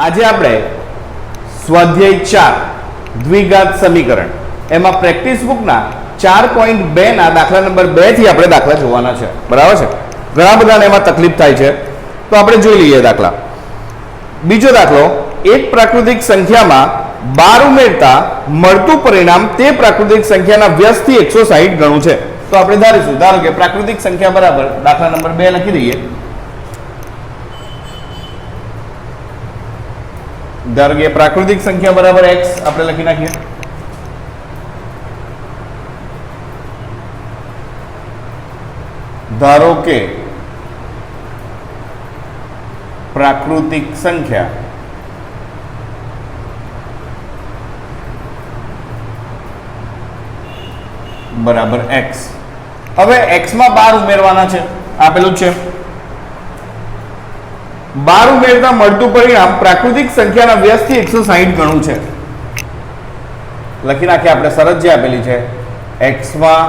આજે આપણે સ્વાધ્યાય 4 દ્વિઘાત સમીકરણ એમાં પ્રેક્ટિસ બુકના 4.2 ના દાખલા નંબર 2 થી આપણે દાખલા જોવાના છે. બરાબર છે. ઘણા બધાને એમાં તકલીફ થાય છે, તો આપણે જોઈ લઈએ દાખલા. બીજો દાખલો, એક પ્રાકૃતિક સંખ્યામાં 12 ઉમેરતા મળતું પરિણામ તે પ્રાકૃતિક સંખ્યાના વ્યસ્તથી 160 ગણું છે. તો આપણે ધારીશું, ધારો કે પ્રાકૃતિક સંખ્યા બરાબર દાખલા નંબર 2 લખી દઈએ. ધારો કે પ્રાકૃતિક સંખ્યા બરાબર x આપણે લખી નાખીએ. ધારો કે પ્રાકૃતિક સંખ્યા બરાબર x. હવે x માં 12 ઉમેરવાના છે, આપેલું છે. 12 ઉમેરતા મળતું પરિણામ પ્રાકૃતિક સંખ્યાના વ્યસ્તથી 160 ગણું છે. લખી નાખીએ આપણે શરત જે આપેલી છે, x માં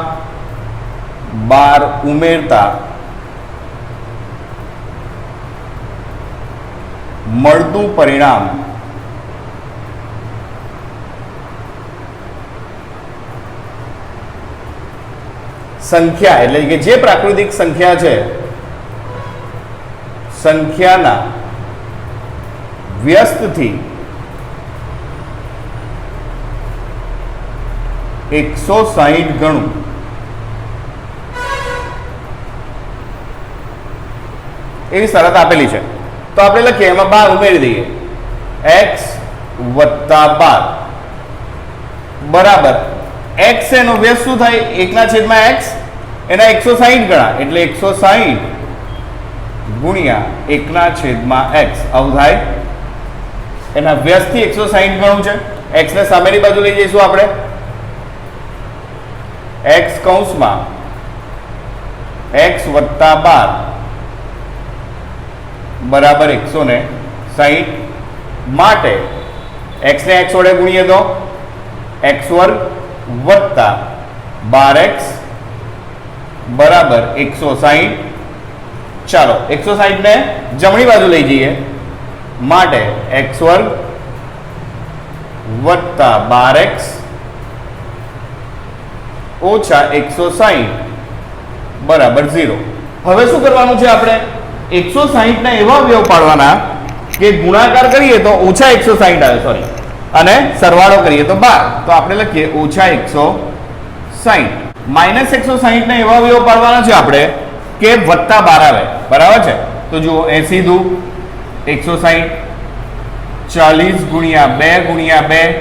12 ઉમેરતા મળતું પરિણામ સંખ્યા એટલે કે જે પ્રાકૃતિક સંખ્યા છે સંખ્યાના વ્યસ્તથી 160 ગણું. એવી શરત આપેલી છે. તો આપણે લખીએ, એમાં 12 ઉમેરી દઈએ. x વત્તા 12 બરાબર x એનો વ્યસ્ત શું થાય? 1/x એના 160 ગણા એટલે 160 ગુણ્યા 1/x આવું થાય. એના વ્યસ્તથી 160 ગણું છે. x ને સામેની બાજુ લઈ જઈશું આપણે. x કૌંસમાં x વત્તા 12 બરાબર 160 માટે x ને x વડે ગુણીએ તો x વર્ગ વત્તા 12x બરાબર 160. ચાલો 160 ને જમણી બાજુ લઈ જઈએ માટે x વર્ગ વત્તા 12x ઓછા 160 બરાબર 0. હવે શું કરવાનું છે? આપણે 160 ના એવા અવયવ પાડવાના કે ગુણાકાર કરીએ તો ઓછા 160 આવે, સોરી, અને સરવાળો કરીએ તો 12. તો આપણે લખીએ ઓછા 160. માઇનસ 160 ના એવા અવયવ પાડવાના છે આપણે કે વત્તા 12 આવે. બરાબર છે. તો જુઓ 80 દુ 160, 40 ગુણ્યા 2 ગુણ્યા 2,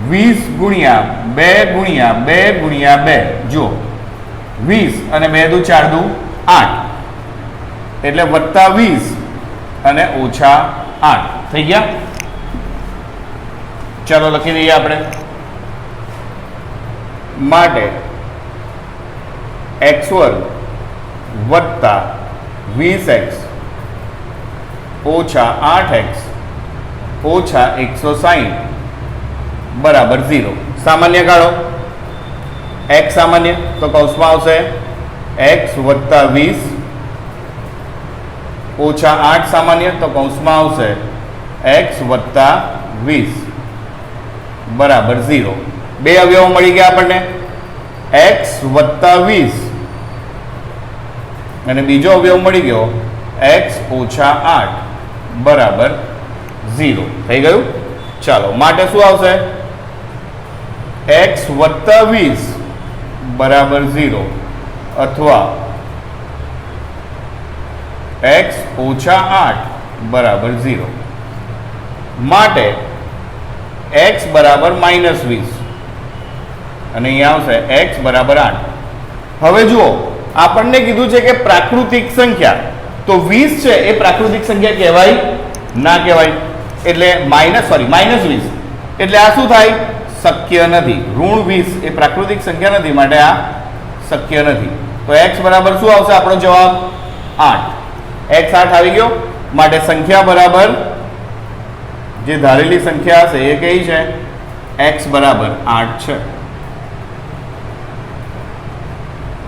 20 ગુણ્યા 2 ગુણ્યા 2 ગુણ્યા 2. જુઓ 20 અને 2 દુ 4 દુ 8 એટલે વત્તા 20 અને ઓછા 8 થઈ ગયા. ચાલો લખી દઈએ આપણે. માટે x વર્ગ વત્તા 20x ઓછા 8x ઓછા 160 બરાબર 0. સામાન્ય કાઢો. x સામાન્ય તો કૌંસમાં આવશે x વત્તા 20 ઓછા 8 સામાન્ય તો કૌંસમાં આવશે x વત્તા 20 બરાબર 0. બે અવયવો મળી ગયા આપણને, x વત્તા 20 અને બીજો અવયવ મળી ગયો x ઓછા 8 બરાબર 0. થઈ ગયું. ચાલો માટે શું આવશે? x વત્તા 20 બરાબર 0 અથવા x ઓછા 8 બરાબર 0. માટે x બરાબર -20 અને અહીંયા આવશે x બરાબર 8. હવે જુઓ, આપણને કીધું છે કે પ્રાકૃતિક સંખ્યા, તો 20 છે એ પ્રાકૃતિક સંખ્યા કહેવાય? ના કહેવાય. એટલે -20 એટલે આ શું થાય? શક્ય નથી. ઋણ 20 એ પ્રાકૃતિક સંખ્યા નથી, માટે આ શક્ય નથી. તો x બરાબર શું આવશે? આપણો જવાબ 8. x 8 આવી ગયો. માટે સંખ્યા બરાબર જે ધારેલી સંખ્યા હશે એ કઈ છે? x બરાબર 8 છે.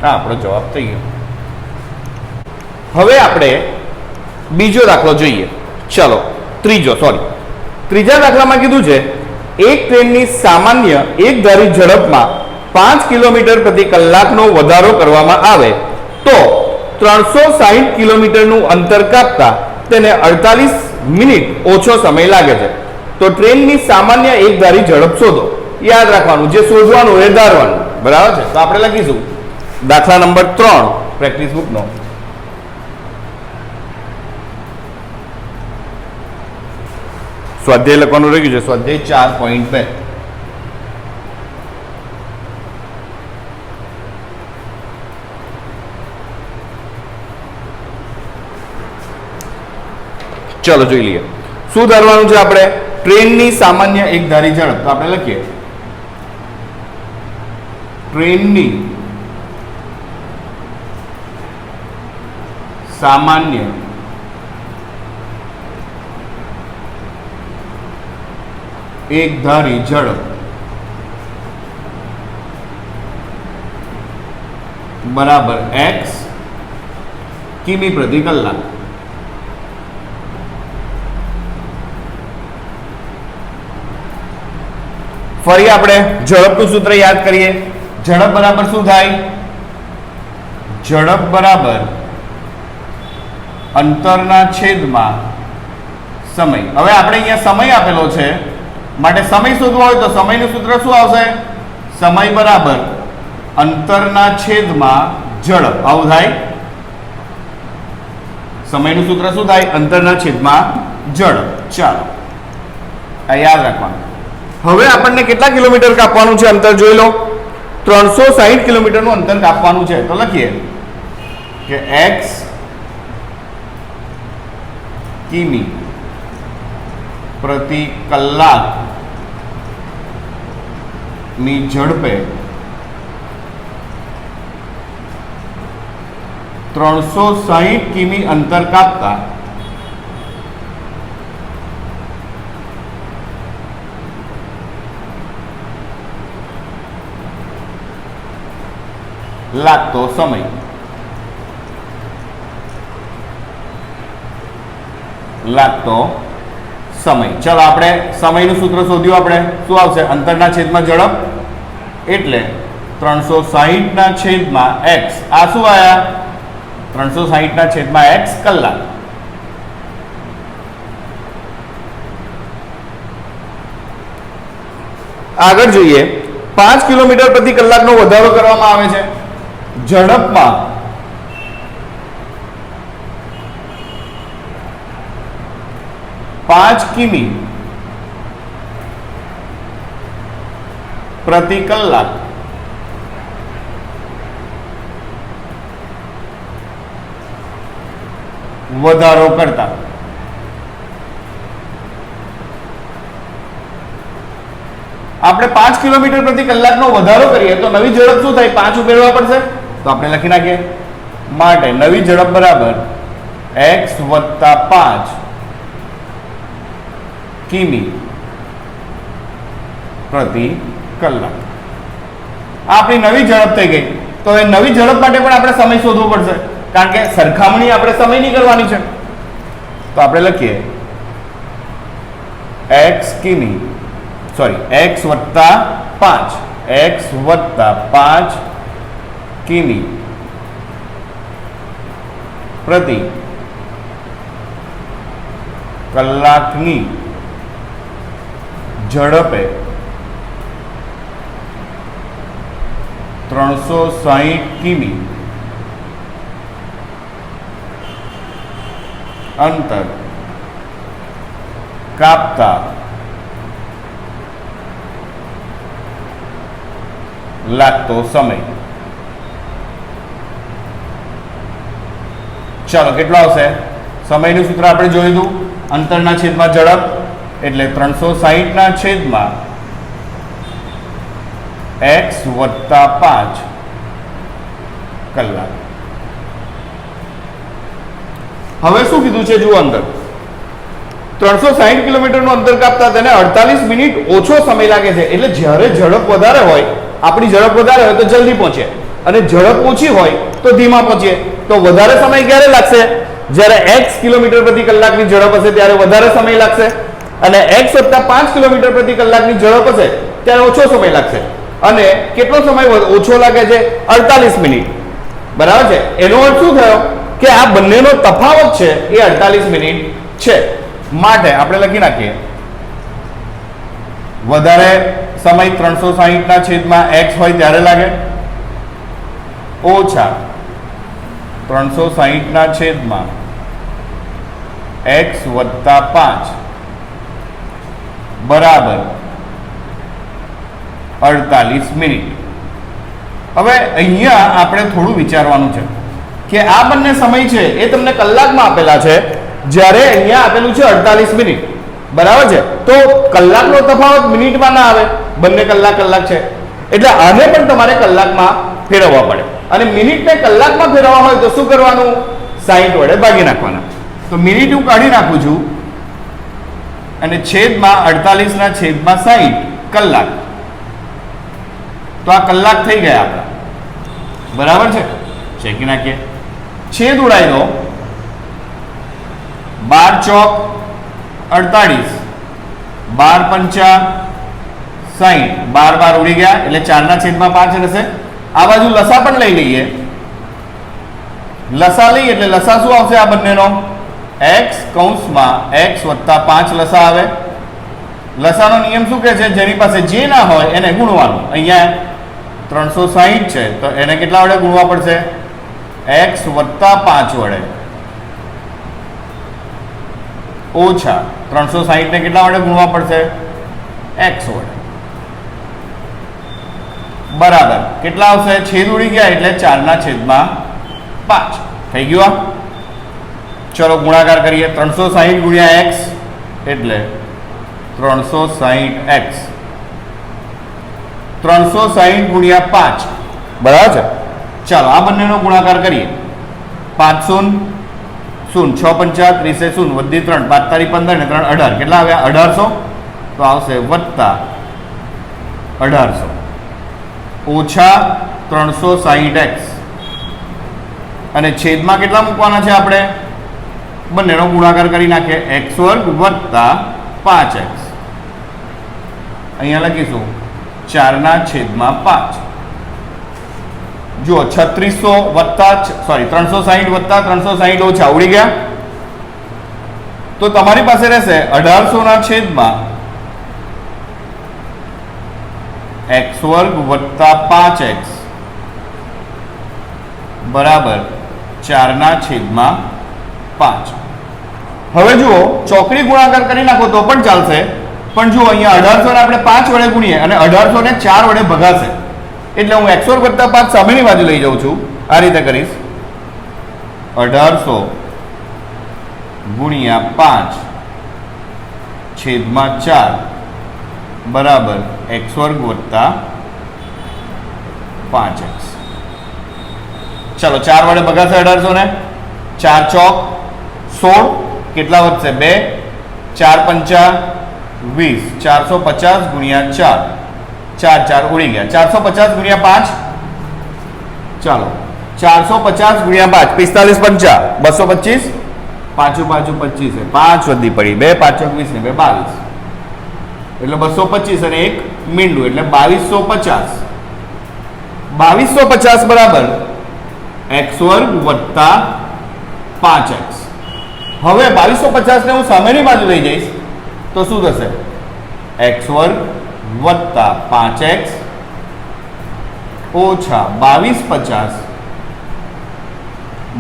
આ આપણો જવાબ થઈ ગયો. હવે આપણે બીજો દાખલો જોઈએ. ચલો ત્રીજા દાખલામાં કીધું છે એક ટ્રેનની સામાન્ય એકધારી ઝડપમાં 5 કિલોમીટર પ્રતિ કલાકનો વધારો કરવામાં આવે તો 360 કિલોમીટરનું અંતર કાપતા તેને 48 મિનિટ ઓછો સમય લાગે છે. તો ટ્રેનની સામાન્ય એકધારી ઝડપ શોધો. યાદ રાખવાનું, જે શોધવાનું એ ધારવાનું. બરાબર છે? તો આપણે લખીશું દાખલા નંબર 3 પ્રેક્ટિસ બુકનો. સ્વાધ્યાય લખવાનું રહી ગયું છે, સ્વાધ્યાય 4.2. ચલો જોઈ લઈએ શું ધારવાનું છે આપણે. ટ્રેનની સામાન્ય એકધારી ઝડપ. તો આપણે લખીએ ટ્રેનની સામાન્ય એકધારી ઝડપ બરાબર x કિમી પ્રતિ કલાક. ફરી આપણે ઝડપનું સૂત્ર યાદ કરીએ. ઝડપ બરાબર શું થાય? ઝડપ બરાબર અંતરના છેદમાં સમય. હવે આપણે અહીંયા સમય આપેલો છે માટે સમય શોધવો હોય તો સમયનું સૂત્ર શું આવશે? સમય બરાબર અંતરના છેદમાં ઝડપ. આવું થાય. સમયનું સૂત્ર શું થાય? અંતરના છેદમાં ઝડપ. ચાલો આ યાદ રાખવાનું. હવે આપણને કેટલા કિલોમીટર કાપવાનું છે અંતર જોઈ લો. 360 કિલોમીટરનું અંતર કાપવાનું છે. તો લખીએ કે x કિમી પ્રતિ કલાક ની ઝડપે 360 કિમી અંતર કાપતા લાગતો સમય. ચલો આપણે સમયનું સૂત્ર શોધ્યું. આપણે શું આવશે? અંતરના છેદમાં ઝડપ એટલે 360 ના છેદમાં x. આ શું આયા? 360 ના છેદમાં x કલાક. આગળ જોઈએ. 5 કિલોમીટર પ્રતિ કલાકનો વધારો કરવામાં આવે છે ઝડપમાં. પાંચ કિમી પ્રતિ કલાક વધારો કરતા આપણે 5 કિલોમીટર પ્રતિ કલાકનો વધારો કરીએ તો નવી ઝડપ શું થાય? 5 ઉમેરવા પડશે. તો આપણે લખી નાખીએ માટે નવી ઝડપ બરાબર x + 5 કિમી પ્રતિ કલાક. આપણી નવી ઝડપ થઈ ગઈ. તો એ નવી ઝડપ માટે પણ આપણે સમય શોધવો પડશે, કારણ કે સરખામણી આપણે સમયની કરવાની છે. તો આપણે લખીએ x + 5 કિમી પ્રતિ કલાકની ઝડપે 360 કિમી અંતર કાપતા લાગતો સમય. ચાલો કેટલો આવશે? સમયનું સૂત્ર આપણે જોયું હતું. અંતરના છેદમાં ઝડપ એટલે 360 ના છેદમાં x + 5 કલાક. હવે શું કીધું છે જુઓ. અંતર 360 કિલોમીટરનું અંતર કાપતા તેને 48 મિનિટ ઓછો સમય લાગે છે. એટલે જ્યારે ઝડપ વધારે હોય, આપણી ઝડપ વધારે હોય તો જલ્દી પહોંચે, અને ઝડપ ઓછી હોય તો ધીમા પહોંચે. તો વધારે સમય ક્યારે લાગશે? જ્યારે x કિલોમીટર પ્રતિ કલાકની ઝડપ હશે ત્યારે વધારે સમય લાગશે અને x + 5 કિલોમીટર પ્રતિ કલાકની ઝડપ હશે ત્યારે ઓછો સમય લાગશે. અને કેટલો સમય ઓછો લાગે છે? 48 મિનિટ. બરાબર છે. એનો અર્થ શું થયો કે આ બંનેનો તફાવત છે એ 48 મિનિટ છે. માટે આપણે લખી નાખીએ વધારે સમય 360 ના છેદમાં x હોય ત્યારે લાગે, ઓછા 360 ના છેદમાં x + 5 બરાબર 48 મિનિટ. હવે અહીંયા આપણે થોડું વિચારવાનું છે કે આ બંને સમય છે એ તમને કલાકમાં આપેલા છે, જ્યારે અહીંયા આપેલું છે 48 મિનિટ. બરાબર છે. તો કલાકનો તફાવત મિનિટમાં ના આવે, બંને કલાક છે એટલે આને પણ તમારે કલાકમાં ફેરવવા પડે. અને મિનિટને કલાકમાં ફેરવવા હોય તો શું કરવાનું? 60 વડે ભાગી નાખવાના. તો મિનિટ હું કાઢી નાખું છું અને છેદમાં 48 ના છેદમાં 60 કલાક. તો આ કલાક થઈ ગયા આપણા. બરાબર છે. ચેકી નાખીએ. છેદ ઉડાઈ દો. 12 ચોક 48, 12 પંચા 60, 12 ઉડી ગયા એટલે 4 ના છેદમાં 5 રહેશે. આ બાજુ લસા પણ લઈ લઈએ. લસા લઈએ એટલે લસા શું આવશે આ બંનેનો? x કૌંસમાં x + 5 લસા આવે. લસાનો નિયમ શું કહે છે? જેની પાસે જે ના હોય એને ગુણવાનું. અહીંયા 360 છે તો એને કેટલા વડે ગુણવા પડશે? x + 5 વડે, ઓછા 360 ને કેટલા વડે ગુણવા પડશે? x વડે. બરાબર કેટલા આવશે? છેદ ઉડી ગયા એટલે 4 ના છેદમાં 5 થઈ ગયું. ચલો ગુણાકાર કરીએ. 360 ગુણ્યા x એટલે 360x. 360 ગુણ્યા 5 બરાબર છે. ચાલો આ બંનેનો ગુણાકાર કરીએ. 5 0 0 6 પંચા 30 0 વધી 3 5 તારી 15 ને 3 18 કેટલા આવ્યા? 1800. તો આવશે વત્તા 1800 ઓછા 360x. અને છેદમાં કેટલા મૂકવાના છે આપણે? બંનેનો ગુણાકાર કરી નાખીએ. x² વત્તા 5x. અહીંયા લખીશું 4 ના છેદમાં 5. જુઓ 3600 વત્તા 360 વત્તા 360 ઓછા ઉડી ગયા. તો તમારી પાસે રહેશે 1800 ના છેદમાં x² વત્તા 5x બરાબર 4 ના છેદમાં 5. હવે જુઓ ચોકડી ગુણાકાર કરી નાખો તો પણ ચાલશે, પણ જુઓ અહીંયા 1800 ને આપણે 5 વડે ગુણીએ અને 1800 ને 4 વડે ભગાશે એટલે હું x² વત્તા 5 સામેની બાજુ લઈ જાઉં છું. આ રીતે કરીશ. 1800 ગુણ્યા 5 છેદમાં 4 બરાબર x² વત્તા 5x. ચાલો 4 વડે ભગાશે 1800 ને. 4 ચોક 16 કેટલા વધશે? 2 4 પંચા 20. 450 ગુણ્યા 4 4 ઉડી ગયા. 450 ગુણ્યા 5 ચાલો 450 ગુણ્યા 5 45 પંચા 225 પાછું 25 5 વધી પડી 2 5 20 ને 2 22 એટલે 225 અને 1 મીંડું એટલે 2250. 2250 બરાબર x² વત્તા 5x. હવે 2250 ને હું સામેની બાજુ લઈ જઈશ તો શું થશે? x² વત્તા 5x ઓછા 2250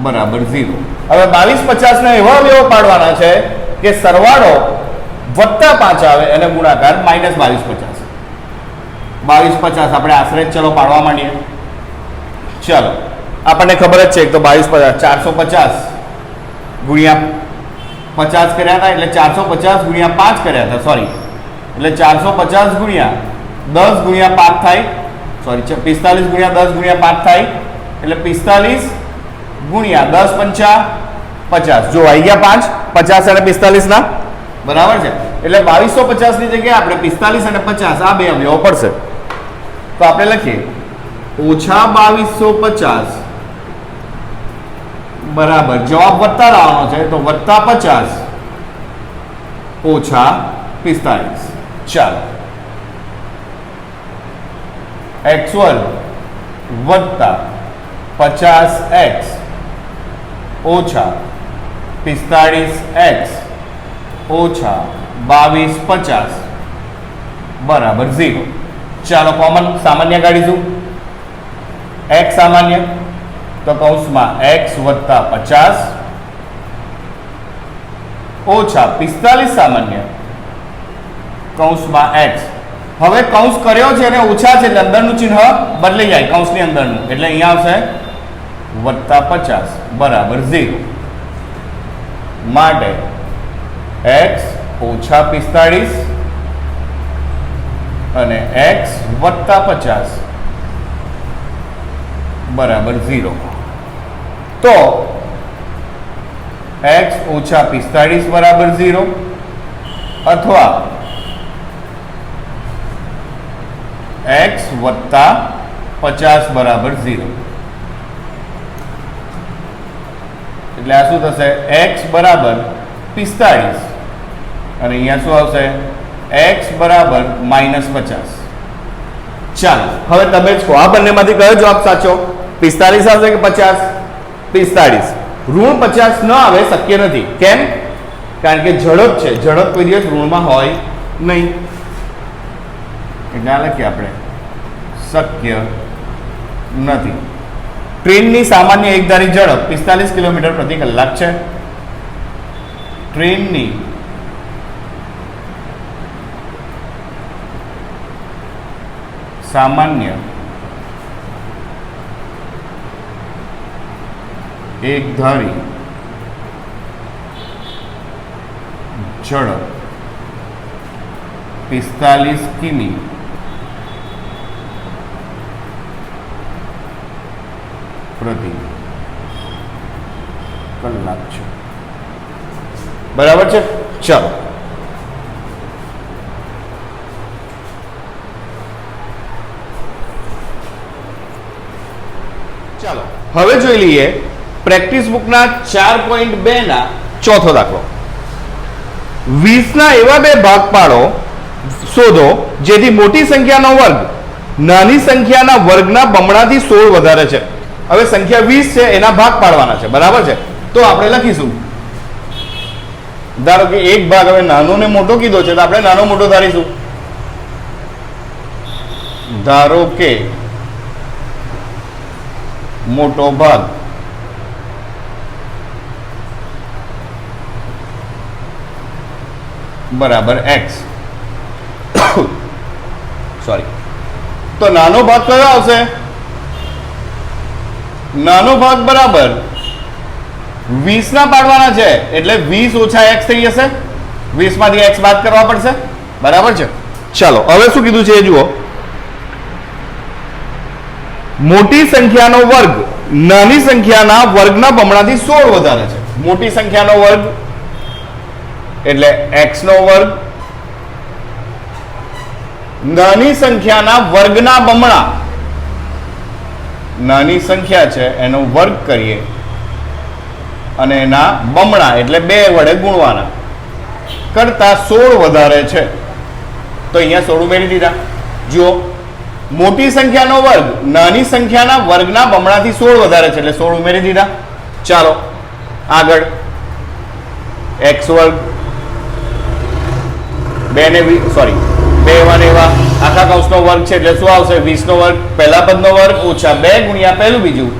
બરાબર 0. હવે 2250 ને એવા અવયવો પાડવાના છે કે સરવાળો વત્તા 5 આવે અને ગુણાકાર -2250. 2250 આપણે આશરે ચલો પાડવા માંડીએ. ચલો આપણને ખબર જ છે એક તો 2250 450 ગુણ્યા 50 કર્યા હતા એટલે 450 ગુણ્યા 5 કર્યા હતા સોરી એટલે 450 ગુણ્યા 10 ગુણ્યા 5 થાય સોરી 45 ગુણ્યા 10 ગુણ્યા 5 થાય એટલે 45 ગુણ્યા 10 પંચા 50. જો આવી ગયા 5 50 અને 45 ના બરાબર છે એટલે 2250 ની જગ્યાએ આપણે 45 અને 50 આ બે અવયવો પડશે. તો આપણે લખીએ -2250 બરાબર, જવાબ વત્તા લાવવાનો છે તો વત્તા 50 ઓછા 45. ચાલો, x વર્ગ વત્તા 50x ઓછા 45x ઓછા 22 50 બરાબર 0. ચાલો, કોમન સામાન્ય કાઢીશું. x સામાન્ય તો કૌંસમાં x વત્તા 50 ઓછા 45 સામાન્ય કૌંસમાં x. હવે કૌંસ કર્યો છે અને ઓછા છે એટલે અંદરનું ચિહ્ન બદલાઈ જાય કૌંસની અંદરનું, એટલે અહીંયા આવશે વત્તા 50 બરાબર 0. માટે x ઓછા 45 અને x વત્તા 50 બરાબર 0. તો x ઓછા 45 બરાબર 0 અથવા x વત્તા 50 બરાબર 0. એટલે આ શું થશે? x બરાબર 45 અને અહીંયા શું આવશે? x બરાબર -50. ચાલો, હવે તમે જ કહો આ બંનેમાંથી કયો જવાબ સાચો? 45 આવશે કે 50? 45. ઋણ 50 ન આવે શક્ય નથી. કેમ? કારણ કે ઝડપ છે, ઝડપ કોઈ દિવસ ઋણમાં હોય નહીં. એટલે આ લખીએ આપણે શક્ય નથી. ટ્રેનની સામાન્ય એકધારી ઝડપ 45 કિલોમીટર પ્રતિ કલાક છે. ટ્રેનની સામાન્ય એકધારી ઝડપ 45 કિમી પ્રતિ કલાક છે. બરાબર છે? ચાલો, ચાલો હવે જોઈ લઈએ પ્રેક્ટિસ બુકના 4.2 ના ચોથો દાખલો. 20 ના એવા બે ભાગ પાડો શોધો જેથી મોટી સંખ્યાનો વર્ગ નાની સંખ્યાના વર્ગના બમણાથી 16 વધારે છે. હવે સંખ્યા 20 છે, એના ભાગ પાડવાના છે. બરાબર છે? તો આપણે લખીશું, ધારો કે એક ભાગ હવે નાનો ને મોટો કીધો છે તો આપણે નાનો મોટો ધારીશું. ધારો કે મોટો ભાગ બરાબર x. સોરી, તો નાનો ભાગ કયો આવશે? નાનો ભાગ બરાબર 20 ના પાડવાના છે એટલે 20 ઓછા x થઈ જશે. 20 માંથી x બાદ કરવા પડશે. બરાબર છે? ચાલો, હવે શું કીધું છે એ જુઓ. મોટી સંખ્યાનો વર્ગ નાની સંખ્યાના વર્ગના બમણાથી 16 વધારે છે. મોટી સંખ્યાનો વર્ગ એટલે x નો વર્ગ, નાની સંખ્યાના વર્ગના બમણા, નાની સંખ્યા છે એનો વર્ગ કરીએ અને એના બમણા એટલે 2 વડે ગુણવાના કરતા 16 વધારે છે. તો અહીંયા 16 ઉમેરી દીધા. જુઓ, મોટી સંખ્યાનો વર્ગ નાની સંખ્યાના વર્ગના બમણાથી 16 વધારે છે એટલે 16 ઉમેરી દીધા. ચાલો આગળ, x વર્ગ 2 ને 1 એવા આખા કૌંસનો વર્ગ છે એટલે શું આવશે? 20 નો વર્ગ પહેલા પદનો વર્ગ ઓછા 2 ગુણ્યા પહેલું બીજું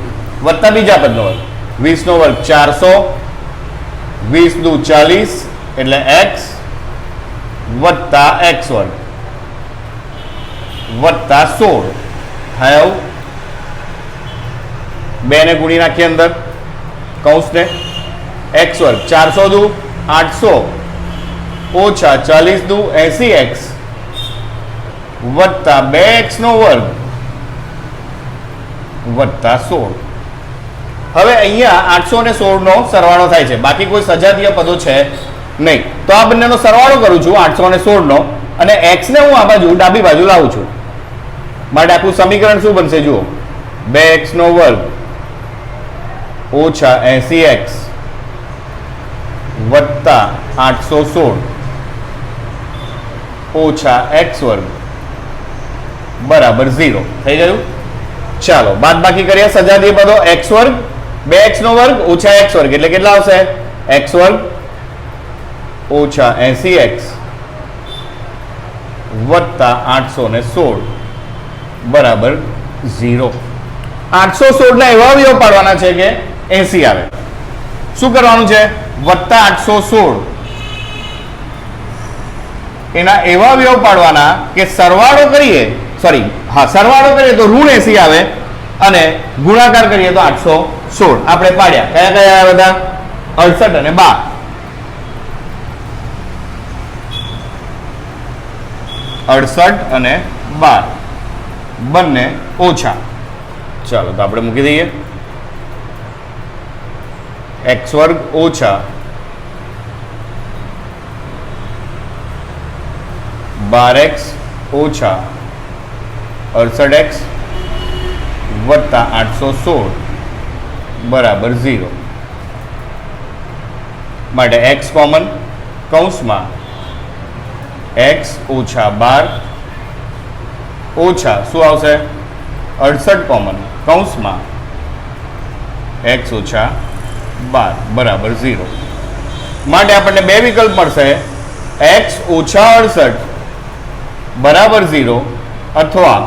વત્તા બીજા પદનો વર્ગ. 20 નો વર્ગ 400, 20 દુ 40 એટલે x વત્તા x વર્ગ વત્તા 16 થાય. 2 ને ગુણી નાખીએ અંદર કૌંસને. x વર્ગ 400 દુ 800 ઓછા 40 દુ 80x વત્તા 2x નો વર્ગ વત્તા 16. હવે અહીંયા 800 અને 16 નો સરવાળો થાય છે, બાકી કોઈ સજાતીય પદો છે નહીં. તો આ બંનેનો સરવાળો કરું છું 800 અને 16 નો, અને x ને હું આ બાજુ ડાબી બાજુ લાવું છું. માટે આખું સમીકરણ શું બનશે? જુઓ, 2x નો વર્ગ ઓછા 80x વત્તા 816 ઓછા x વર્ગ બરાબર 0 થઈ ગયું. ચાલો બાદ બાકી કરીએ, સજાતીય પદો. x વર્ગ 2x નો વર્ગ ઓછા x વર્ગ એટલે કેટલા આવશે? x વર્ગ ઓછા 80x વત્તા 816 બરાબર 0. 816 ના એવા અવયવ પાડવાના છે કે 80 આવે. શું કરવાનું છે? વત્તા 816 એના એવા અવયવ પાડવાના કે સરવાળો કરીએ, સરવાળો કરીએ તો ઋણ 80 આવે અને ગુણાકાર કરીએ તો 816. આપણે પાડ્યા કયા કયા બધા? 68 અને 12. 68 અને 12 બંને ઓછા. ચાલો તો આપણે મૂકી દઈએ. x વર્ગ ઓછા 12x ઓછા 68x વત્તા 816 બરાબર 0 માટે x કોમન, કૌંસમાં x ઓછા 12 ઓછા શું આવશે? 68 કોમન, કૌંસમાં x ઓછા 12 બરાબર 0 માટે આપણને બે વિકલ્પ મળશે, x ઓછા 68 બરાબર 0 અથવા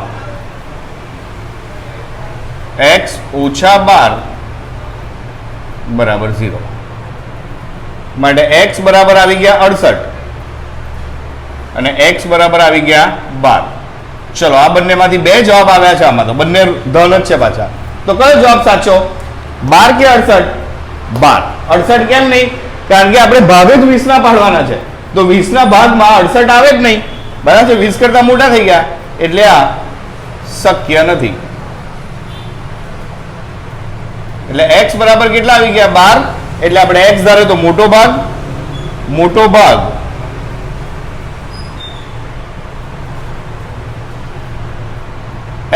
x ઓછા 12 બરાબર 0 માટે x બરાબર આવી ગયા 68 અને x બરાબર આવી ગયા 12. ચલો આ બંનેમાંથી બે જવાબ આવ્યા છે. આમાં તો બંને ધન જ છે પાછા. તો કયો જવાબ સાચો? 12 કે 68? 12. 68 કેમ નહીં? કારણ કે આપણે ભાગ જ 20 ના પાડવાના છે, તો 20 ના ભાગમાં 68 આવે જ નહીં. બરાબર છે? 20 કરતા મોટા થઈ ગયા એટલે આ શક્ય નથી. એટલે x બરાબર કેટલા આવી ગયા? 12. એટલે આપણે x ધારે તો મોટો ભાગ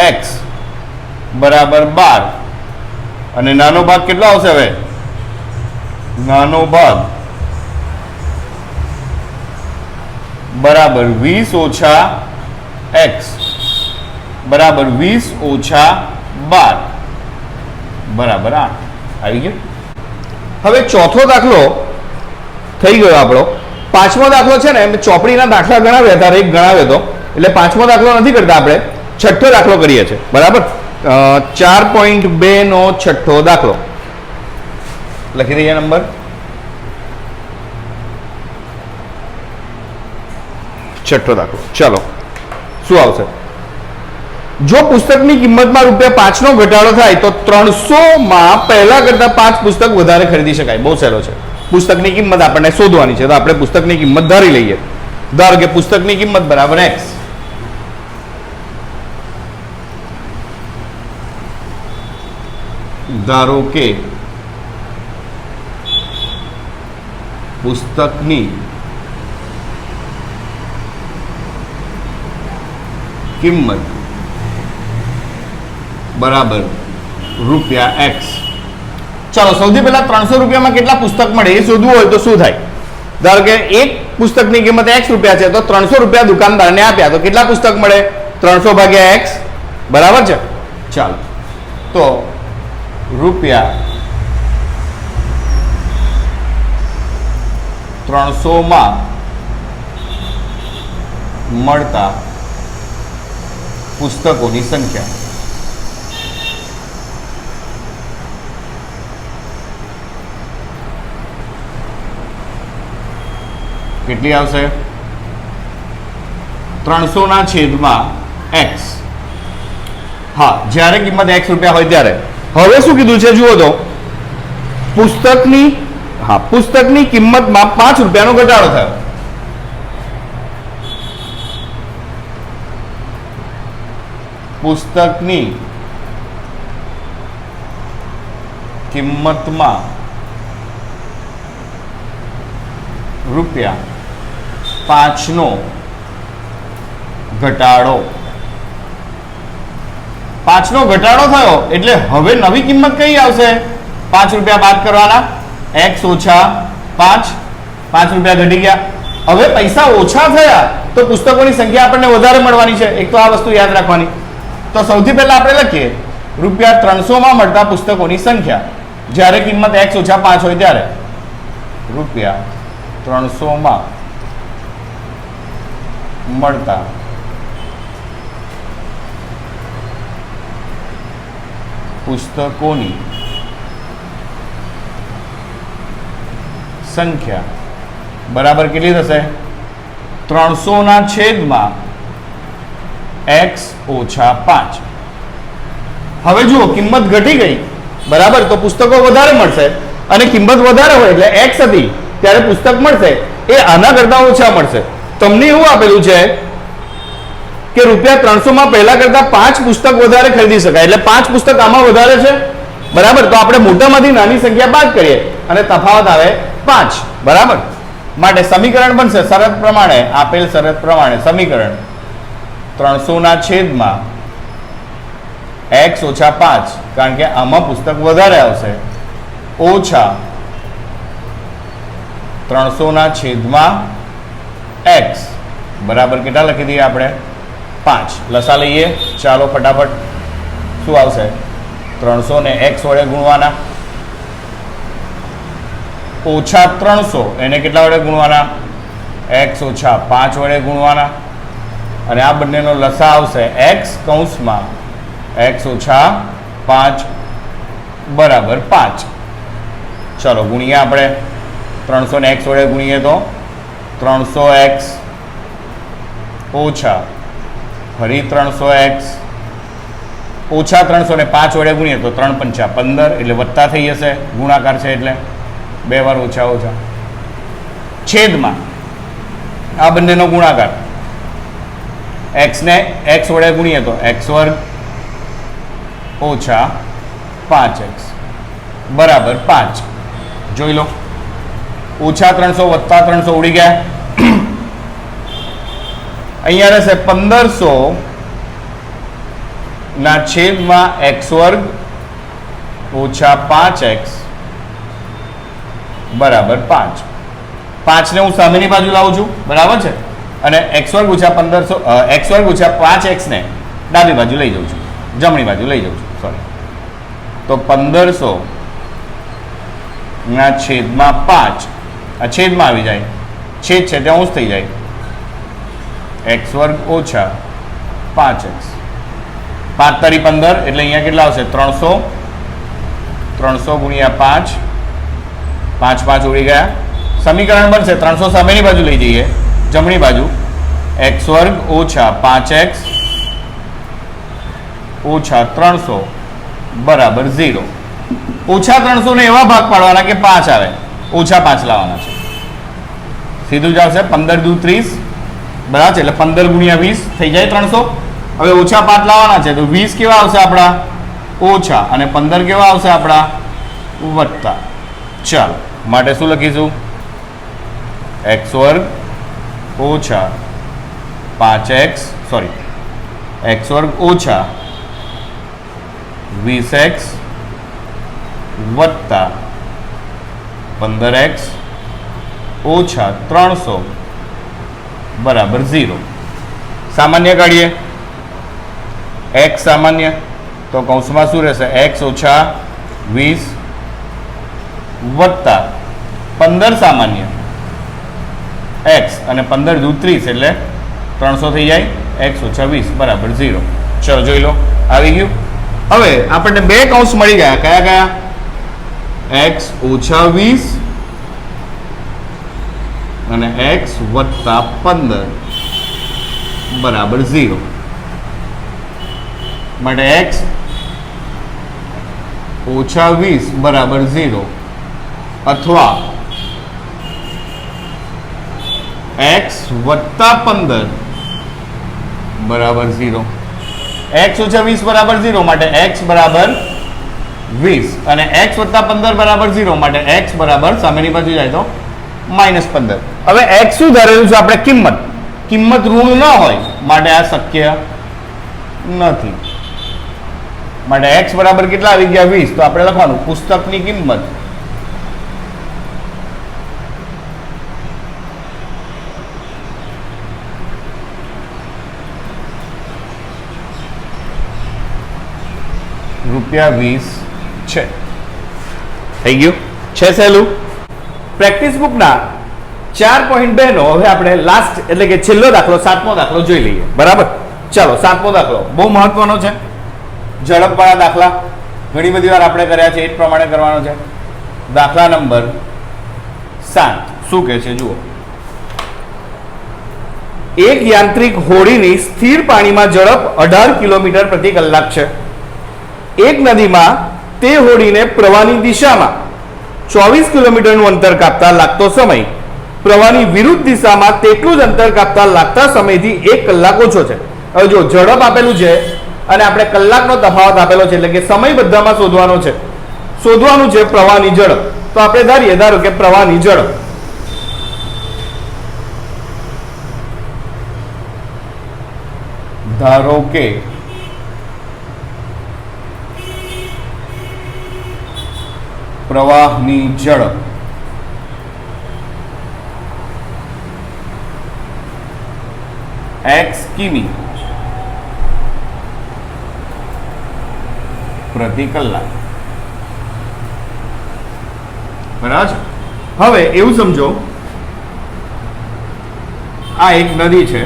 x બરાબર 12 અને નાનો ભાગ કેટલો આવશે? હવે નાનો ભાગ બરાબર 20 ઓછા x બરાબર 20 ઓછા 12 બરાબર 8 આવી ગયું. હવે ચોથો દાખલો થઈ ગયો આપણો. પાંચમો દાખલો છે ને એમ ચોપડીના દાખલા ગણાવ્યા હતા, એક ગણાવ્યો હતો એટલે પાંચમો દાખલો નથી કરતા આપણે, છઠ્ઠો દાખલો કરીએ છીએ. બરાબર? 4.2 નો છઠ્ઠો દાખલો લખી દઈએ. નંબર છઠ્ઠો દાખલો. ચલો શું આવશે? જો પુસ્તકની કિંમતમાં ₹5 નો ઘટાડો થાય તો 300 માં પહેલા કરતા 5 પુસ્તક વધારે ખરીદી શકાય. બહુ સહેલો છે. પુસ્તકની કિંમત આપણને શોધવાની છે, તો આપણે પુસ્તકની કિંમત ધારી લઈએ. ધારો કે પુસ્તકની કિંમત બરાબર x. ધારો કે પુસ્તકની કિંમત બરાબર ₹x. ચાલો સૌથી પહેલા 300 રૂપિયામાં કેટલા પુસ્તક મળે એ શોધવું હોય તો શું થાય? ધારો કે એક પુસ્તકની કિંમત x રૂપિયા છે તો 300 રૂપિયા દુકાનદારને આપ્યા તો કેટલા પુસ્તક મળે? 300 ભાગ્યા x. બરાબર છે? ચાલો તો ₹300 માં મળતા પુસ્તકોની સંખ્યા કેટલી આવશે? 300 ના છેદમાં x. હા, જ્યારે કિંમત x રૂપિયા હોય ત્યારે. હવે શું કીધું છે જુઓ તો, પુસ્તકની કિંમતમાં 5 રૂપિયાનો ઘટાડો થયો. પુસ્તકની કિંમતમાં ₹5 નો ઘટાડો. 5 નો ઘટાડો થયો એટલે હવે નવી કિંમત કઈ આવશે? ₹5 બાદ કરવાના, x ઓછા 5, ₹5 ઘટી ગયા। હવે પૈસા ઓછા થયા તો પુસ્તકોની સંખ્યા આપણને વધારે મળવાની છે, એક તો આ વસ્તુ યાદ રાખવાની। તો સૌથી પહેલા આપણે લખીએ ₹300 માં મળતા પુસ્તકોની સંખ્યા, જ્યારે કિંમત x ઓછા 5 હોય ત્યારે ₹300 માં મળતા પુસ્તકોની સંખ્યા બરાબર કેટલી થશે? 300 ના છેદમાં x ઓછા 5। હવે જુઓ કિંમત ઘટી ગઈ બરાબર, તો પુસ્તકો વધારે મળશે, અને કિંમત વધારે હોય એટલે x હતી ત્યારે પુસ્તક મળશે એ આના કરતા ઓછા મળશે। તમને એવું આપેલું છે કે ₹300 માં પહેલા કરતા 5 પુસ્તક વધારે ખરીદી શકાય, એટલે 5 પુસ્તક આમાં વધારે છે બરાબર। તો આપણે મોટામાંથી નાની સંખ્યા બાદ કરીએ અને તફાવત આવે 5 બરાબર। માટે સમીકરણ બનશે શરત પ્રમાણે, આપેલ શરત પ્રમાણે સમીકરણ 300 ના છેદમાં x ઓછા 5, કારણ કે આમાં પુસ્તક વધારે આવશે, ઓછા 300 ના છેદમાં x બરાબર કેટલા લખી દઈએ આપણે? 5। લસા લઈએ, ચાલો ફટાફટ। શું આવશે? 300 ને x વડે ગુણવાના, ઓછા 300 એને કેટલા વડે ગુણવાના? x ઓછા 5 વડે ગુણવાના, અને આ બંનેનો લસા આવશે x કૌંસમાં x ઓછા 5 બરાબર 5। ચલો ગુણીએ આપણે, 300 ને x વડે ગુણીએ તો 300x ઓછા ફરી 300x ઓછા 300 ને 5 વડે ગુણીએ તો 3 પંચા 15, એટલે વત્તા થઈ જશે, ગુણાકાર છે એટલે 2 વાર ઓછા ઓછા, છેદમાં આ બંનેનો ગુણાકાર, x ને x વડે ગુણીએ તો x વર્ગ ઓછા 5x બરાબર 5। જોઈ લો, ઓછા 300 વત્તા 300 ઉડી ગયા, અહીંયા રહેશે 1500 ના છેદમાં x વર્ગ ઓછા 5x બરાબર 5। 5 ને હું સામેની બાજુ લાવું છું બરાબર છે, અને x વર્ગ ઓછા 1500 x વર્ગ ઓછા 5x ને ડાબી બાજુ લઈ જાઉં છું, જમણી બાજુ લઈ જાઉં છું, સોરી। તો 1500 ના છેદમાં 5, આ છેદમાં આવી જાય, છેદ છે ત્યાં અંશ થઈ જાય, x વર્ગ ઓછા 5x, 5 તરી 15 એટલે અહીંયા કેટલા આવશે? 300, 300 ગુણ્યા 5, 5 5 ઉડી ગયા, સમીકરણ બનશે 300 સામેની બાજુ લઈ જઈએ, જમણી બાજુ x વર્ગ ઓછા 5x ઓછા 300 બરાબર 0। ઓછા 300 ને એવા ભાગ પાડવાના કે 5 આવે, ઓછા 5 લાવવાના છે, સીધું જ આવશે, 15 દુ 30 બરાબર છે, એટલે 15 ગુણ્યા 20 થઈ જાય 300। હવે ઓછા 5 લાવવાના છે તો 20 કેવા આવશે આપણા? ઓછા, અને 15 કેવા આવશે આપણા? વત્તા। ચાલો, માટે શું લખીશું? x વર્ગ ઓછા 5x સોરી x વર્ગ ઓછા 20x વત્તા 15x ઓછા 300 બરાબર 0। સામાન્ય કાઢીએ, x સામાન્ય તો કૌંસમાં શું રહેશે? x ઓછા 20 વત્તા 15 સામાન્ય x, અને 15 દુ 30 એટલે 300 થઈ જાય, x ઓછા 20 બરાબર 0। ચલો જોઈ લો, આવી ગયું। હવે આપણને બે કૌંસ મળી ગયા, કયા કયા? x ઓછા 20 અને x વત્તા 15 બરાબર 0। માટે x ઓછા 20 બરાબર 0, અથવા x વત્તા 15 બરાબર 0। x ઓછા 20 બરાબર 0 માટે x બરાબર 20, અને x વત્તા 15 બરાબર 0 માટે x બરાબર સામેની બાજુ જાય તો -15। હવે x શું ધારેલું છે આપણે? કિંમત, કિંમત ઋણ ન હોય માટે આ શક્ય નથી। માટે x બરાબર કેટલા આવી ગયા 20. તો આપણે લખવાનું પુસ્તકની કિંમત ₹20 છે. થઈ ગયું છે સહેલું. પ્રેક્ટિસ બુકના 4.2 નો હવે આપણે લાસ્ટ એટલે કે છેલ્લો દાખલો 7મો દાખલો જોઈ લઈએ. બરાબર, ચાલો 7મો દાખલો બહુ મહત્વનો છે. ઝડપવાળા દાખલા ઘણી બધી વાર આપણે કર્યા છે, એ જ પ્રમાણે કરવાનો છે. દાખલા નંબર 7 શું કહે છે જુઓ. એક યાંત્રિક હોડીની સ્થિર પાણીમાં ઝડપ 18 કિલોમીટર પ્રતિ કલાક છે. એક નદીમાં તે હોડીને પ્રવાહની દિશામાં 24 કિલોમીટરનું અંતર કાપતા લાગતો સમય પ્રવાહની વિરુદ્ધ દિશામાં તેટલું જ અંતર કાપતા લાગતા સમયથી 1 કલાક ઓછો છે. હવે જો ઝડપ આપેલું છે અને આપણે કલાકનો તફાવત આપેલો છે, એટલે કે સમય બધામાં શોધવાનો છે. શોધવાનું છે પ્રવાહની ઝડપ. તો આપણે ધારો કે પ્રવાહની ઝડપ ધારો કે પ્રવાહની ઝડપ x કિમી પ્રતિ કલાક. બરાબર છે. હવે એવું સમજો આ એક નદી છે,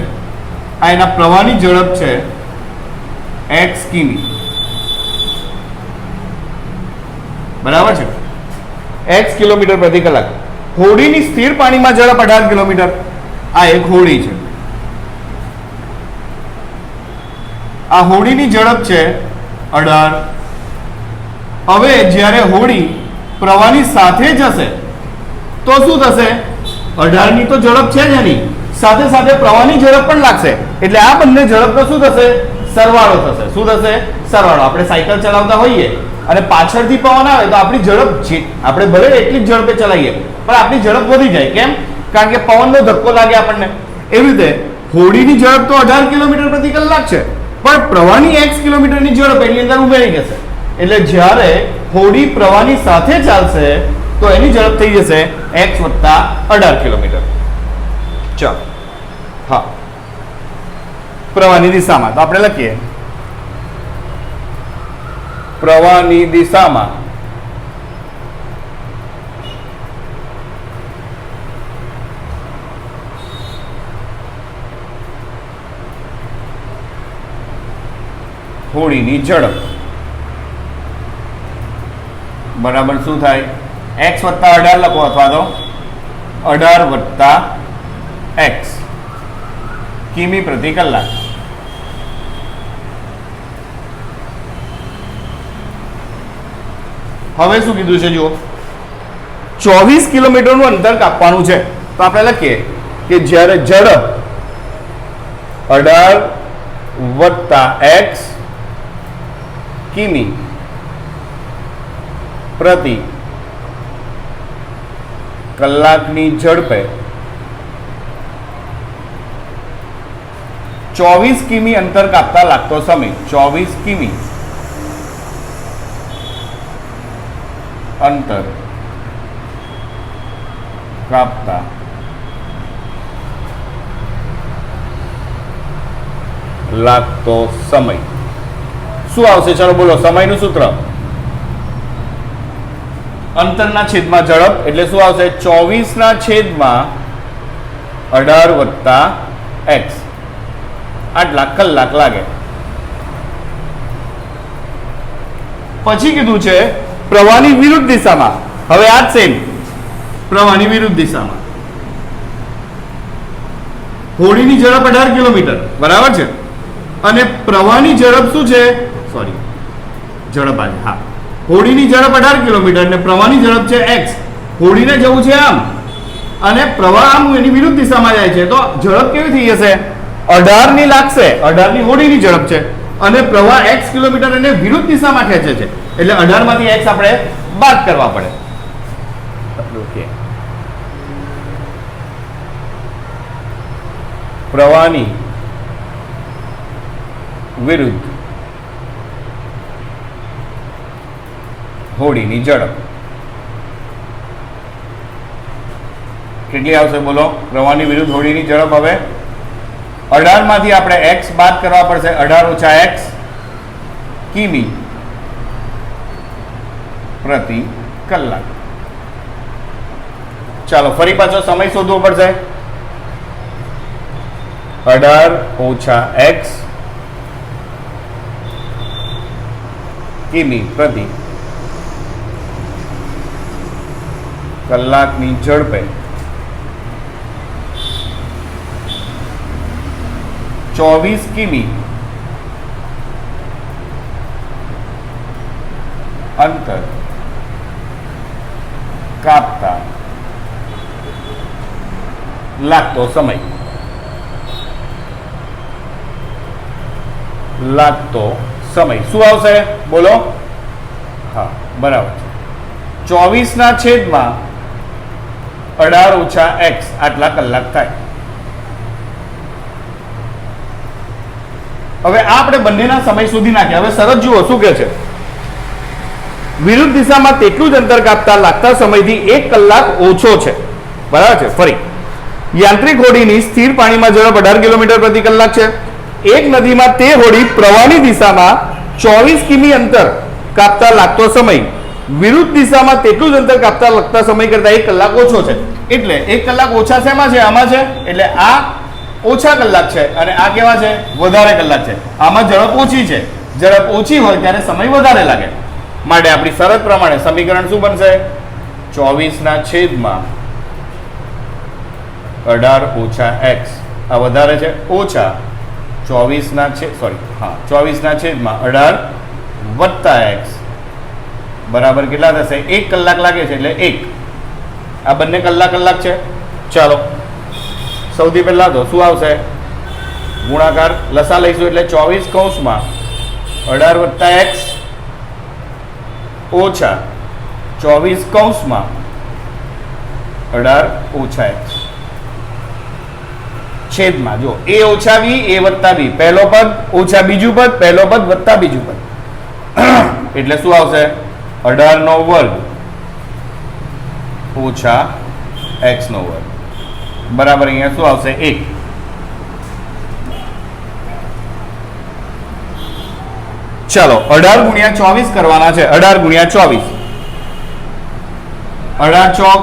આ એના પ્રવાહની ઝડપ છે x કિમી. બરાબર છે, x કિલોમીટર પ્રતિ કલાક. હોડીની સ્થિર પાણીમાં ઝડપ 18 કિલોમીટર. આ એક હોડી છે, આ હોડીની ઝડપ છે 18. હવે જ્યારે હોડી પ્રવાહની સાથે જશે તો શું થશે? 18 ની તો ઝડપ છે જ એની સાથે સાથે પ્રવાહની ઝડપ પણ લાગશે, એટલે આ બંને ઝડપનો શું થશે? સરવાળો થશે. શું થશે? સરવાળો. આપણે સાયકલ ચલાવતા હોઈએ અને પાછળથી પવન આવે તો આપણી ઝડપ આપણે ભલે એટલી જ ઝડપે ચલાવીએ પણ આપણી ઝડપ વધી જાય. કેમ? કારણ કે પવનનો ધક્કો લાગે આપણને. એવી રીતે હોડીની ઝડપ તો 18 કિલોમીટર પ્રતિ કલાક છે, પણ પ્રવાહની x કિલોમીટરની ઝડપ એની અંદર ઉમેરી જશે. એટલે જ્યારે હોડી પ્રવાહની સાથે ચાલશે તો એની ઝડપ થઈ જશે x + 18 કિલોમીટર. ચાલો, હા, પ્રવાહની દિશામાં તો આપણે લખીએ પ્રવાહની દિશામાં હોડીની ઝડપ બરાબર શું થાય? x + 18 લખો અથવા તો 18 + x કિમી પ્રતિ કલાક. હવે શું કીધું છે જુઓ, 24 કિલોમીટરનું અંતર કાપવાનું છે. તો આપણે લખીએ કે જ્યારે ઝડપ 18 + x કિમી પ્રતિ કલાકની ઝડપે 24 કિમી અંતર કાપતા લાગતો સમય 24 કિમી અંતર કાપતા લાગતો સમય શું આવશે? ચલો બોલો, સમયનું સૂત્ર અંતરના છેદમાં ઝડપ એટલે શું આવશે? 24/18 + x. આટલા કલાક લાગે. પછી કીધું છે પ્રવાહની વિરુદ્ધ દિશામાં. હવે આ જ સેમ પ્રવાહની વિરુદ્ધ દિશામાં હોડીની ઝડપ 18 કિલોમીટર બરાબર છે, અને પ્રવાહની ઝડપ શું છે? સોરી, ઝડપ આજે, હા, હોડીની ઝડપ 18 કિલોમીટર અને પ્રવાહની ઝડપ છે x. હોડીને જવું છે આમ અને પ્રવાહ આમ એની વિરુદ્ધ દિશામાં જાય છે, તો ઝડપ કેવી થઈ જશે? 18 ની લાગશે. 18 ની હોડીની ઝડપ છે અને પ્રવાહ x કિલોમીટર એને વિરુદ્ધ દિશામાં ખેંચે છે, એટલે 18 માંથી x આપણે બાદ કરવા પડે. ઓકે, પ્રવાહની વિરુદ્ધ હોડીની ઝડપ કેટલી આવશે બોલો? પ્રવાહની વિરુદ્ધ હોડીની ઝડપ હવે 18 માંથી આપણે x બાદ કરવા પડશે. 18 ઓછા x કિમી પ્રતિ કલાક. ચાલો ફરી પાછો સમય શોધવો પડશે. 18 ઓછા x કિમી પ્રતિ કલાકની ઝડપે 24 કિમી અંતર કાપતા લાગતો સમય શું આવશે બોલો? હા બરાબર છે. 24 ના છેદમાં 18 ઓછા x આટલા કલાક થાય. હવે આ આપણે બંનેના સમય સુધી નાખ્યા. હવે શરત જુઓ શું કહે છે? વિરુદ્ધ દિશામાં તેટલું જ અંતર કાપતા લાગતા સમયથી 1 કલાક ઓછો છે. બરાબર છે. ફરી યાંત્રિક હોડીની સ્થિર પાણીમાં ઝડપ 18 કિલોમીટર પ્રતિ કલાક છે. એક નદીમાં તે હોડી પ્રવાહની દિશામાં 24 કિમી અંતર કાપતા લાગતો સમય વિરુદ્ધ દિશામાં તેટલું જ અંતર કાપતા લાગતા સમય કરતા 1 કલાક ઓછો છે. એટલે 1 કલાક ઓછા શેમાં છે? આમાં છે. એટલે આ ઓછા કલાક છે અને આ કેવા છે? વધારે કલાક છે. આમાં ઝડપ ઓછી છે. ઝડપ ઓછી હોય ત્યારે સમય વધારે લાગે. માટે આપણી શરત પ્રમાણે સમીકરણ શું બનશે? 24 ના છેદમાં 18 ઓછા x આ વધારે છે ઓછા 24 ના 24 ના છેદમાં 18 વત્તા x બરાબર કેટલા થશે? 1 કલાક લાગે છે એટલે 1. આ બંને કલાક છે. ચાલો સૌથી પહેલા તો શું આવશે? ગુણાકાર લસા લઈશું એટલે 24 કૌંસમાં 18 વત્તા x ઓછા 24 કૌંસમાં 18 ઓછા x છેદમાં જો a ઓછા b a વત્તા b પહેલો પદ ઓછા બીજું પદ પહેલો પદ વત્તા બીજું પદ એટલે શું આવશે? 18 નો વર્ગ ઓછા x નો વર્ગ બરાબર અહીંયા શું આવશે? 1. ચાલો 18 ગુણ્યા 24 કરવાના છે. 18 ગુણ્યા 24 18 ચોક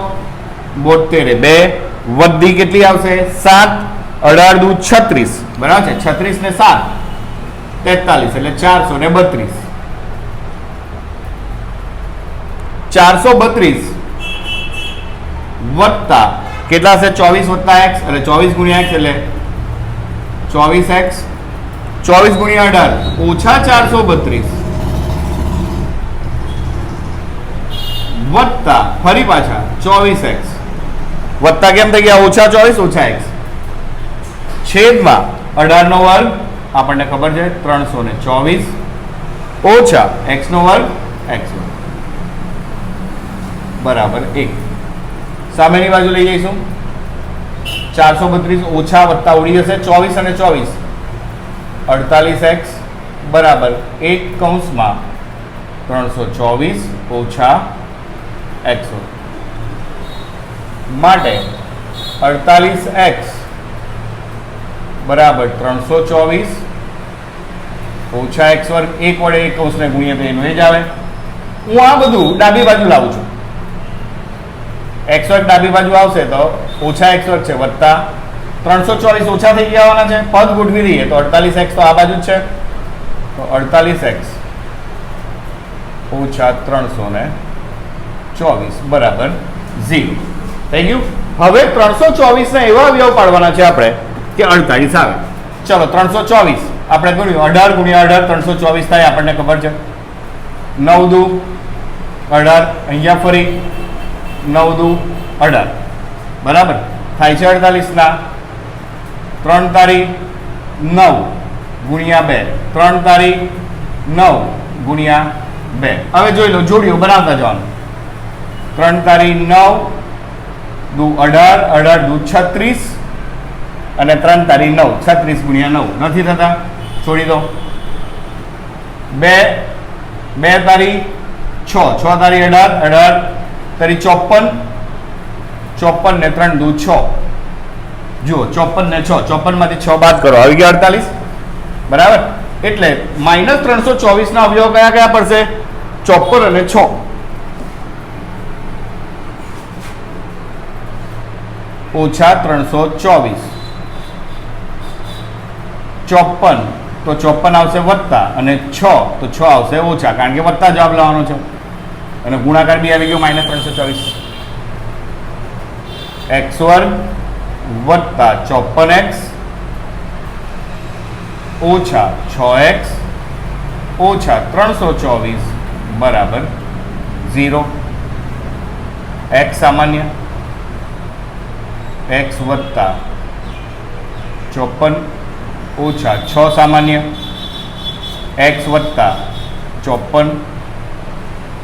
72 2 વધી કેટલી આવશે? 7. 18 દુ 36 બરાબર છે. 36 ને 7 43 એટલે 432 432 વત્તા કેટલા છે? 24 વત્તા x એટલે 24 ગુણ્યા x એટલે 24x 24 ગુણ્યા 18 ઓછા 432 વત્તા ફરી પાછા 24x વત્તા કેમ થઈ ગયા? ઓછા 24 ઓછા x છેદમાં 18 નો વર્ગ આપણને ખબર છે 324 ઓછા x નો વર્ગ x વર્ગ બરાબર 1. સામેની બાજુ લઈ જઈશું. 432 ઓછા વત્તા ઉડી જશે 24 અને 24 48x બરાબર 1 કૌંસમાં 324 ઓછા x માટે 48x બરાબર 324 ઓછા x વર્ગ 1 વડે 1 કૌંસને ગુણીએ તો એનું એ જ આવે. હું આ બધું ડાબી બાજુ લાવું છું. x વર્ગ ડાબી બાજુ આવશે તો ઓછા x વર્ગ છે વત્તા 324 ઓછા થઈ જવાના છે. પદ ગોઠવી દઈએ તો 48x તો આ બાજુ જ છે તો 48x ઓછા 324 બરાબર 0 થઈ ગયું. હવે 324 ના એવા અવયવ પાડવાના છે આપણે કે 48 આવે. ચલો 324 આપણે ગણ્યું 18 ગુણ્યા 18 324 થાય આપણને ખબર છે. 9 દુ 18 અહીંયા ફરી 9 દુ 18 બરાબર થાય છે 48 ના 3 તારીખ 9 ગુણ્યા 2 3 તારીખ 9 ગુણ્યા 2 હવે જોઈ લો જોડીઓ બનાવતા જવાનું. 3 તારીખ 9 દુ 18 18 દુ 36 અને 3 તારીખ 9 36 ગુણ્યા 9 નથી થતા છોડી દો. 2 તારીખ 6 6 તારી 18 18 તારી 54 54 ને 3 દુ 6 જુઓ 54 ને 6 54 માંથી 6 બાદ કરો આવી ગયા 48 બરાબર એટલે -324 ના અવયવો કયા કયા પડશે 54 અને 6 ઓછા 324 54 તો 54 આવશે વત્તા અને 6 તો 6 આવશે ઓછા કારણ કે વત્તા જવાબ લાવવાનો છે અને ગુણાકાર બી આવી ગયો -324 x વર્ગ વત્તા 54x ઓછા 6x ઓછા 324 બરાબર 0 x સામાન્ય x વત્તા 54 ઓછા 6 સામાન્ય x વત્તા 54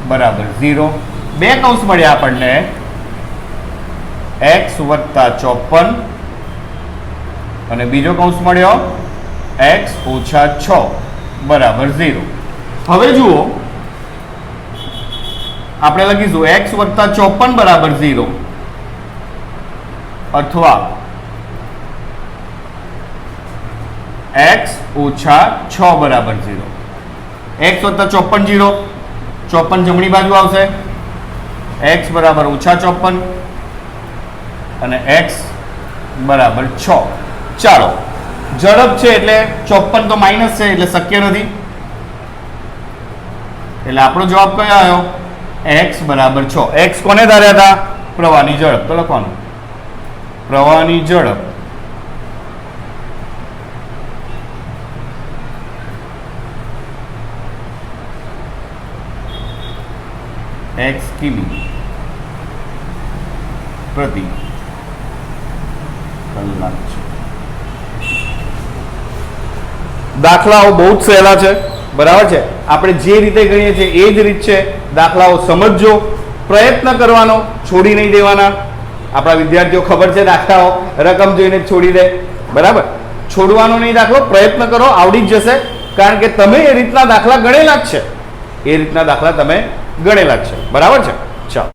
બરાબર 0 બે કૌંસ મળ્યા આપણને x વત્તા 54 અને બીજો કૌંસ મળ્યો x ઓછા 6 બરાબર 0 હવે જુઓ આપણે લખીશું x વત્તા 54 બરાબર 0 અથવા x ઓછા 6 બરાબર 0 x વત્તા 54 0 54 જમણી બાજુ આવશે x બરાબર ઓછા 54 અને x બરાબર 6 ચાલો ઝડપ છે એટલે 54 તો માઇનસ છે એટલે શક્ય નથી એટલે આપણો જવાબ કયો આવ્યો x બરાબર 6 x કોને ધાર્યા હતા પ્રવાહની ઝડપ તો લખવાનું પ્રવાહની ઝડપ x કિમી પ્રતિ કલાક છે દાખલાઓ બહુ જ સહેલા છે બરાબર છે આપણે જે રીતે ગણીએ છીએ એ જ રીત છે દાખલાઓ સમજજો પ્રયત્ન કરવાનો છોડી નહીં દેવાના આપણા વિદ્યાર્થીઓ ખબર છે દાખલાઓ રકમ જોઈને જ છોડી દે બરાબર છોડવાનો નહીં દાખલો પ્રયત્ન કરો આવડી જ જશે કારણ કે તમે એ રીતના દાખલા ગણેલા જ છે એ રીતના દાખલા તમે ગણેલા જ છે બરાબર છે ચાલો